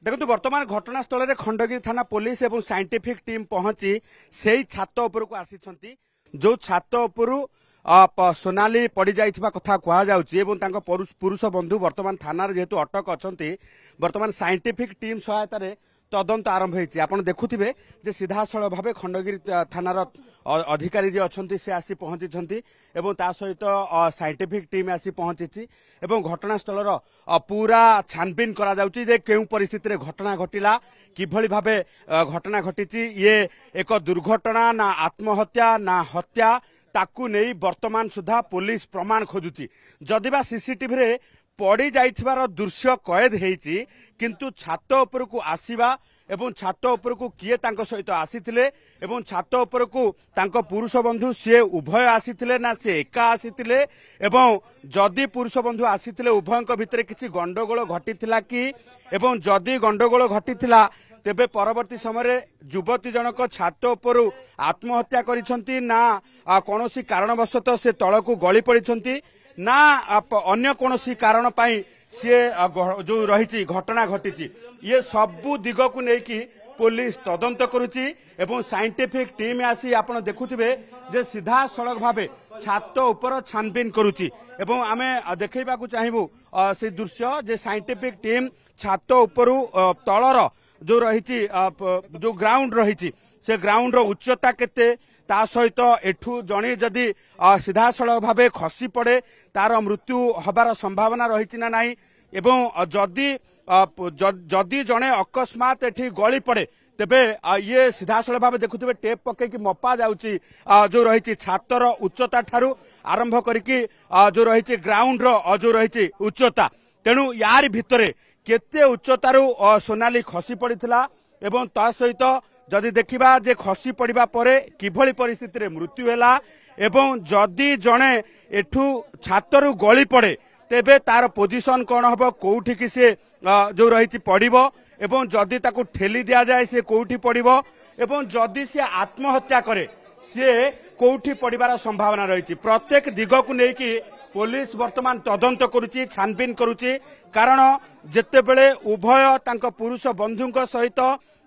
देखो बर्तमान घटनास्थल में खंडगिरी थाना पुलिस और साइंटिफिक टीम पहुंची से छात उपर को आसी जो छात उपरू सोनाली पड़ जाइथिबा कथा कहा जाउची पुरुष बंधु वर्तमान थाना जेहेतु अटक अच्छा वर्तमान साइंटिफिक टीम सहायतार तदंत आरंभ होती आपड़ देखुवे जे सीधासल भाव खंडगिरी थानार अधिकारी जी अच्छा से आसी पहुंची सहित साइंटिफिक टीम आसी पहुंची घटनास्थल पूरा छानबीन करा जाउची जे केउ परिस्थिति घटना घटिला किभली भाबे घटना घटी ये एक दुर्घटना ना आत्महत्या ना हत्या ताकू नहीं वर्तमान सुधा पुलिस प्रमाण खोजुची जदिबा सीसीटीवी रे पड़ी जाइथिबार दृश्य कैद हेची किंतु छात उपर को आसीबा एवं छात उपर को किए तांको सहित आसीथिले एवं छात उपर को तांको पुरुष बंधु सी उभय आसीथिले ना सी एका आसीथिले एवं जदि पुरुष बंधु आसीथिले उभयଙ୍କ भितरे किछि गंडगोल घटिथिला कि एवं जदि गंडगोल घटिथिला तेबे परवर्ती समय युवती जनक छात उपर आत्महत्या करिसंती ना कोनोसी कारणवशतः से तळकू गली पड़िसंती ना अन्य कोनोसी कारण पाई सी जो रही घटना घटी ये सबू दिग को लेकिन पुलिस तदंत करुची एवं साइंटिफिक टीम आसी आप देखुवे जे सीधा सड़क भाव छात उपर छानबीन करुची एवं आमे देखा चाहबू से दृश्य जे साइंटिफिक टीम छात उपर तलर जो रही जो ग्राउंड रही से ग्राउंड उच्चता केते ता सहित एठू जणी जदि सीधा सड़क भाव खसी पड़े तार मृत्यु हबार संभावना रही ना नहीं एवं जदि जड़े अकस्मात एठी गली पड़े तेबे ये सीधा सड़क भाव देखुवे टेप पकईकि मपा जाउची जो रही छातर उच्चता ठारू आरंभ करिकी जो रही ग्राउंड जो रही उच्चता तेणु यार भितरे केते उच्चतारू सोनाली खसी पड़िथिला एवं ता सहित जदि देखिबा जे खसी पड़िबा परे किभली परिस्थिति रे मृत्यु हैला एवं जदि जणे एठू छातरू गली पड़े तेबे तार पोजिशन कौन हम कोठी कि से जो रही पड़िबो एवं जदि ताकू ठेली दिया जाए से कोठी पड़िबो एवं जदि से आत्महत्या करे से कोठी पड़िबार संभावना रही प्रत्येक दिग को लेकिन पुलिस वर्तमान तदंत करुची छानबीन करुची कारण जेतेबेले उभय तांको पुरुष बंधुଙ୍କ सहित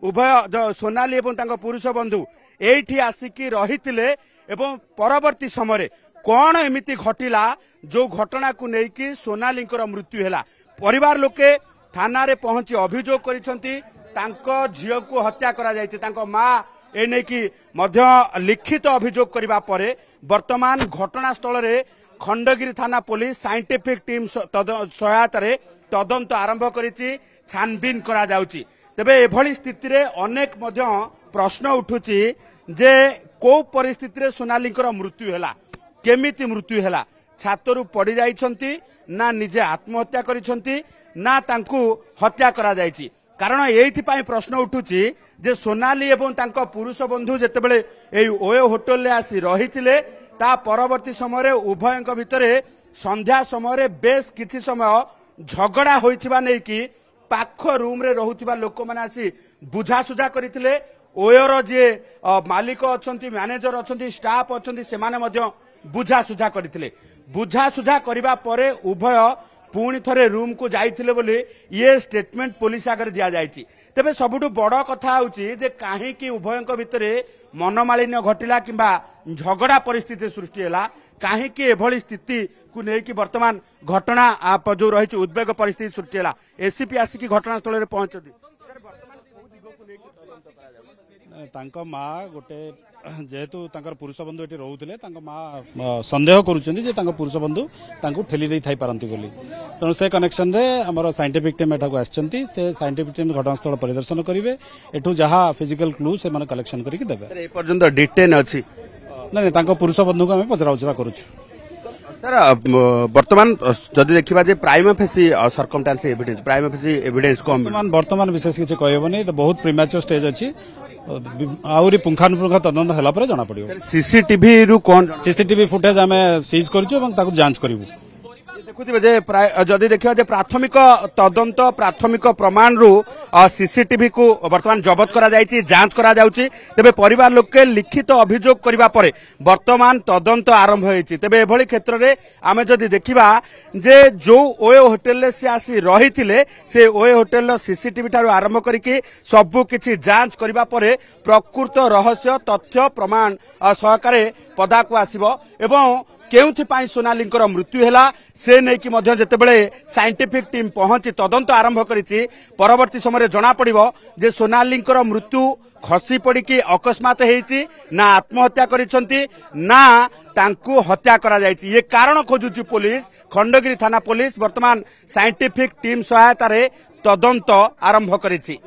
उभय सोनाली एवं तांको पुरुष बंधु एठी आसिकी रहितिले एवं परवर्ती समय कौन एमिति घटिला जो घटना को लेकिन सोनालींकर मृत्यु हैला परिवार लोके थाना रे पहुंची अभियोग करिसंती तांको झियो को हत्या करा जायछि तांको मां ए नै कि मध्य लिखित अभियोग करिबा परे वर्तमान घटनास्थल रे खंडगिरी थाना पुलिस साइंटिफिक टीम सहायतार तदंत आरंभ करिछि छानबीन करा जाउछि तेबे एभली स्थिति रे अनेक मध्य प्रश्न उठुछि जे को परिस्थिति रे सोनालींकर मृत्यु हैला केमिति मृत्यु हैला छातरू पड़ी जाइछंती ना निजे आत्महत्या करिछंती ना तांकू हत्या करा जाइछि कारण एइथिपाई प्रश्न उठुछि जे सोनाली एवं तांको पुरुष बंधु जेतेबेले एई ओयो होटल ले आसी रहिथिले ता परवर्ती समय उभयଙ୍କ भितरे संध्या समय बेस किछि समय झगड़ा होइथिबा नै कि पाख रूम रे रहुथिबा लोक माने आसी बुझासुझा करिथिले ओयोर जे मालिक अछंती मैनेजर अछंती स्टाफ अछंती से माने मध्य बुझासुझा करिथिले बुझासुझा करिबा परे उभय पुणी थरे रूम को जाइथिले बोली ये स्टेटमेंट पुलिस आगे दिया जायछि तेबे सबुठु बड़ कथा होउछि जे काहे कि उभयଙ୍କ भितरे मनमालिन्य घटिला किंबा झगड़ा परिस्थिति सृष्टि हैला काहे कि एभली स्थिति को लेकिन वर्तमान घटना जो रही उद्वेग परिस्थिति सृष्टि हैला एसीपी आसिकी घटनास्थल रे पहुंचती तांको माँ गोटे जेहेतु तांकर पुरुष बंधु एटी रोहुथिले तांको माँ संदेह करूछन्ती जे तांको पुरुष बंधु तांको ठेली देई थाई पारंती बोली तेणु से कनेक्शन रे हमर साइंटिफिक टीम एठाको आछन्ती से साइंटिफिक टीम घटनास्थल परिदर्शन करिवे एठू जहा फिजिकल क्लू से माने कलेक्शन करिक देबे ए पर्यंत डिटेन अछि नै तांको पुरुष बंधु को हम पचरा उचरा करूछु सर वर्तमान जदि देखिबा जे prima facie circumstance evidence prima facie evidence कम वर्तमान विशेष किछि कहबोनी बहुत प्रीमैच्योर स्टेज अछि आउरी पुंखानुपुंख तदंत हला पर जना पड़ियो सीसीटीवी रु कोन सीसीटीवी फुटेज हमें सीज करछु एवं ताकू जांच करिवु देखुथिबे जे जदि देखिबा जे प्राथमिक तदंत प्राथमिक प्रमाण रु सीसीटीवी को वर्तमान जबत करा जायछि जांच करा जाउछि तेबे परिवार लोके लिखित अभियोग करिबा परे वर्तमान तदंत आरंभ होइछि तेबे एभली क्षेत्र रे आमे जदि देखिबा जे जो ओए होटल ले से आसी रहिथिले से ओए होटल रो सीसीटीवी ठारु आरंभ करिकि सबु किछि जांच करिबा परे प्रकृत रहस्य तथ्य प्रमाण सहकारे पदाकु आसीबो एवं केउथिपाई सोनालींकर मृत्यु हैला से नै कि मध्य जेतेबेले साइंटिफिक टीम पहुंची तदंत आरंभ करिछि परवर्ती समय जना पड़िबो जे सोनालींकर मृत्यु खसी पड़िकी अकस्मात हेछि ना आत्महत्या करिसंती ना तांकु हत्या करा जायछि ये कारण खोजुछि पुलिस खंडगिरी थाना पुलिस वर्तमान साइंटिफिक टीम सहायता रे तदंत आरंभ करिछि।